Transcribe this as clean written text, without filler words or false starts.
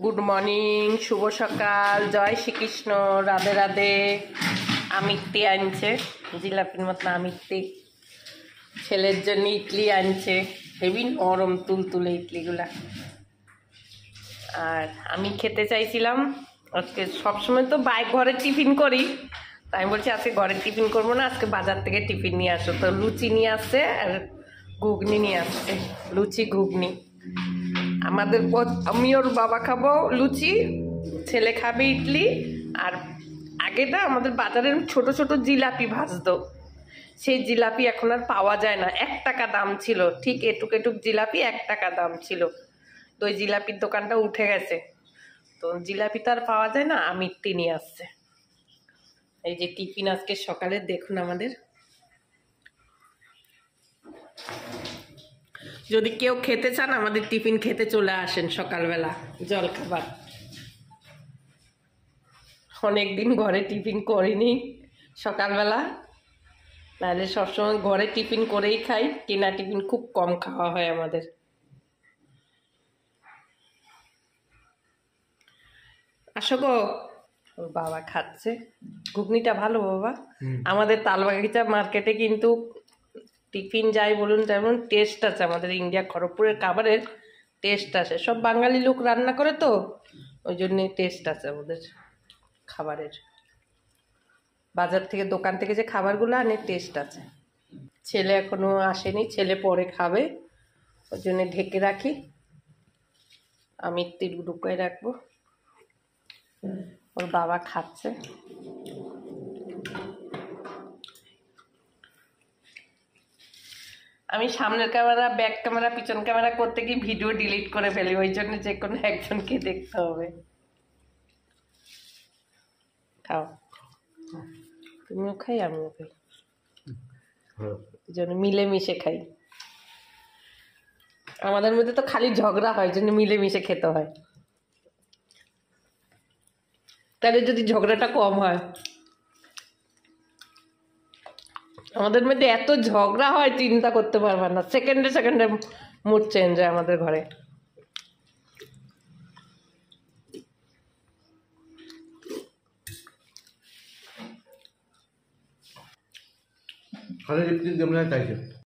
Good morning, শুভ সকাল, জয় শ্রীকৃষ্ণ, রাধে রাধে। আমিত্তি আনছে, জিলাপির মতন আমিত্তি। ছেলের জন্য ইডলি আনছে, হেভি নরম তুলতুলে ইডলিগুলা। আর আমি খেতে চাইছিলাম আজকে, সবসময় তো ঘরের টিফিন করি, তাই আমি বলছি আজকে ঘরের টিফিন করবো না, আজকে বাজার থেকে টিফিন নিয়ে আসো। তো লুচি নিয়ে আসছে আর ঘুগনি নিয়ে আসছে, লুচি ঘুগনি। আমাদের আমি ওর বাবা খাবো লুচি, ছেলে খাবে ইডলি। আর আগে না আমাদের বাজারের ছোট ছোট জিলাপি ভাজতো, সেই জিলাপি এখন আর পাওয়া যায় না। 1 টাকা দাম ছিল, ঠিক এটুক এটুক জিলাপি 1 টাকা দাম ছিল। তো ওই জিলাপির দোকানটা উঠে গেছে, তো জিলাপি তো আর পাওয়া যায় না। আমিত্তি নিয়ে আসছে। এই যে টিফিন আজকে সকালে দেখুন আমাদের। যদি কেউ খেতে চান আমাদের টিফিন খেতে চলে আসেন সকালবেলা, জল খাবার। অনেকদিন ঘরে টিফিন করিনি সকালবেলা, নাহলে সবসময় ঘরে টিফিন করেই খাই, কেনা টিফিন খুব কম খাওয়া হয় আমাদের। আসো গো। ওর বাবা খাচ্ছে ঘুগনিটা, ভালো বাবা। আমাদের তালবাগিচা মার্কেটে কিন্তু টিফিন যাই বলুন তেমন টেস্ট আছে, আমাদের ইন্ডিয়া খড়গপুরের খাবারের টেস্ট আছে। সব বাঙালি লোক রান্না করে তো, ওই জন্যে টেস্ট আছে আমাদের খাবারের। বাজার থেকে, দোকান থেকে যে খাবারগুলো আনে টেস্ট আছে। ছেলে এখনো আসেনি, ছেলে পরে খাবে, ওই জন্যে ঢেকে রাখি। আমি ঢুকাই রাখবো। ওর বাবা খাচ্ছে। আমি সামনের ক্যামেরা, ব্যাক ক্যামেরা, পিছন ক্যামেরা করতে গিয়ে ভিডিও ডিলিট করে ফেলি, ওই জন্য যে কোনো একজনকে দেখতে হবে। খাও, তুমিও খাই আমিও খাই, এই জন্য মিলেমিশে খাই। আমাদের মধ্যে তো খালি ঝগড়া হয়, জন্য মিলেমিশে খেতে হয়। তাহলে যদি ঝগড়াটা কম হয়। আমাদের মধ্যে এত ঝগড়া হয় চিন্তা করতে পারবে না, সেকেন্ডে সেকেন্ডে মুড চেঞ্জ হয় আমাদের ঘরে। খালি লিপস্টিক দেবো না চাইছে।